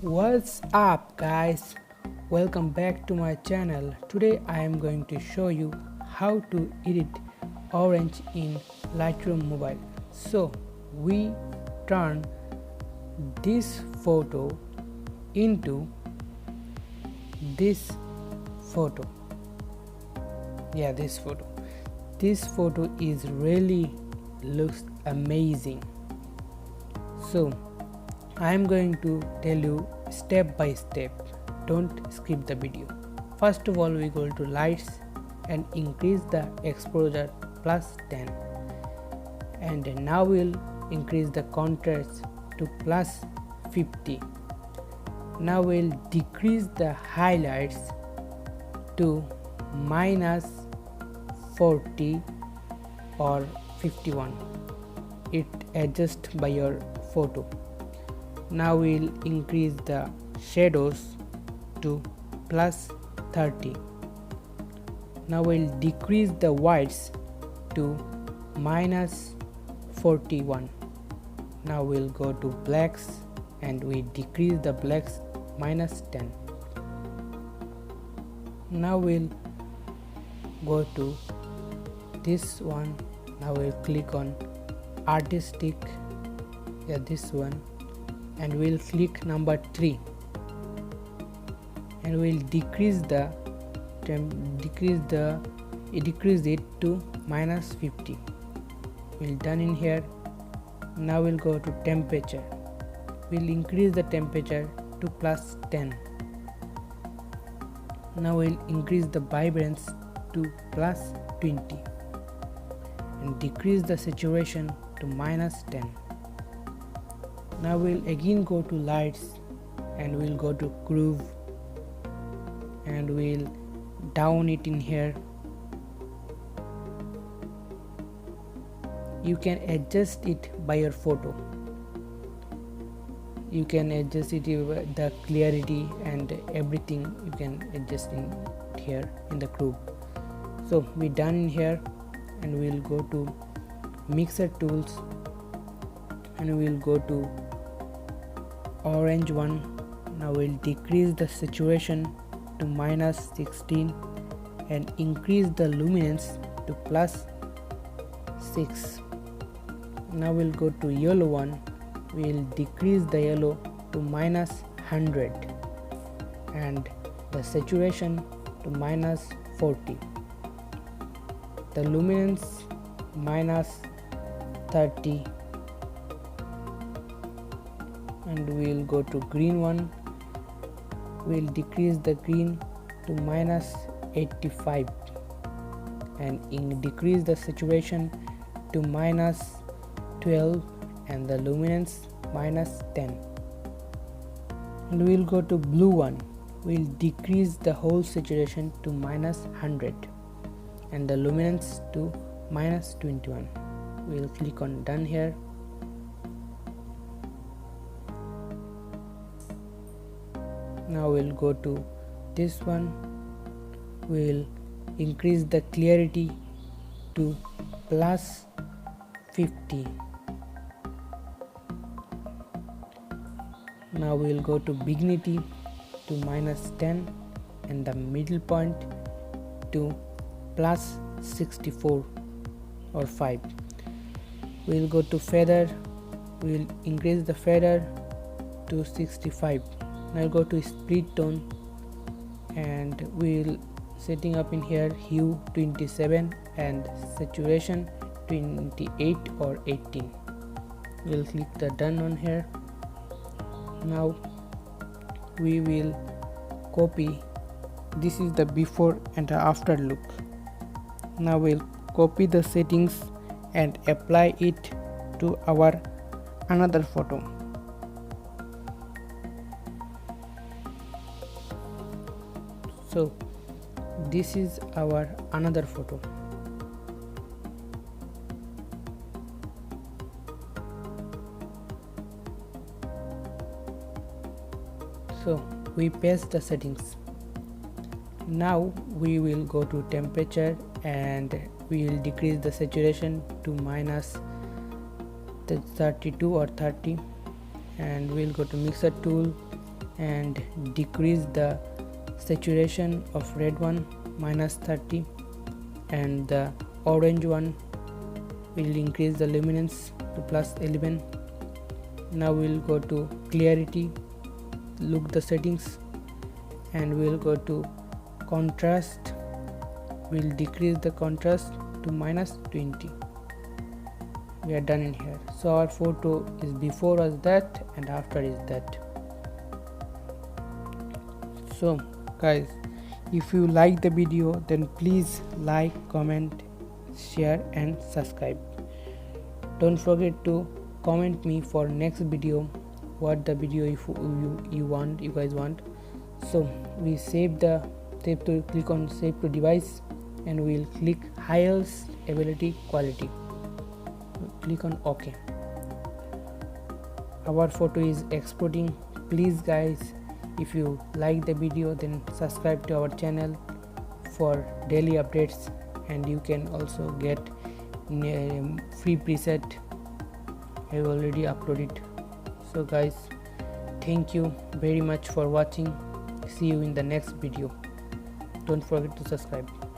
What's up guys, welcome back to my channel. Today I am going to show you how to edit orange in Lightroom Mobile. So we turn this photo into this photo. This photo is really looks amazing. So I am going to tell you step by step. Don't skip the video. First of all, we go to lights and increase the exposure plus 10, and now we'll increase the contrast to plus 50. Now we'll decrease the highlights to minus 40 or 51. It adjusts by your photo. Now we'll increase the shadows to plus 30. Now we'll decrease the whites to minus 41. Now we'll go to blacks and we decrease the blacks minus 10. Now we'll go to this one. Now we'll click on artistic, this one, and we'll click number 3 and we'll decrease it to minus 50. We'll done in here. Now we'll go to temperature. We'll increase the temperature to plus 10. Now we'll increase the vibrance to plus 20 and decrease the saturation to minus 10. Now we'll again go to lights and we'll go to groove and we'll down it in here. You can adjust it by your photo. You can adjust it, the clarity and everything you can adjust in here in the groove. So we done in here and we'll go to mixer tools and we'll go to orange one. Now we'll decrease the saturation to minus 16 and increase the luminance to plus 6. Now we'll go to yellow one. We'll decrease the yellow to minus 100 and the saturation to minus 40. The luminance minus 30. And we'll go to green one. We'll decrease the green to minus 85 and decrease the saturation to minus 12 and the luminance minus 10. And we'll go to blue one. We'll decrease the whole saturation to minus 100 and the luminance to minus 21. We'll click on done here. Now we'll go to this one. We'll increase the clarity to plus 50. Now we'll go to vignette to minus 10 and the middle point to plus 64 or 5. We'll go to feather. We'll increase the feather to 65. Now go to split tone and we'll setting up in here hue 27 and saturation 28 or 18. We'll click the done on here. Now we will copy. This is the before and the after look. Now we'll copy the settings and apply it to our another photo. So this is our another photo. So we paste the settings. Now we will go to temperature and we will decrease the saturation to minus 32 or 30 and we'll go to mixer tool and decrease the saturation of red one -30, and the orange one will increase the luminance to +11. Now we'll go to clarity, look the settings, and we'll go to contrast. We'll decrease the contrast to -20. We are done in here. So our photo is before was that and after is that. So guys, if you like the video, then please like, comment, share and subscribe. Don't forget to comment me for next video, what the video if you guys want. So we click on save to device, and we'll click highest ability quality. Click on OK. Our photo is exporting. Please guys, if you like the video, then subscribe to our channel for daily updates, and you can also get free preset. I have already uploaded. So guys, thank you very much for watching. See you in the next video. Don't forget to subscribe.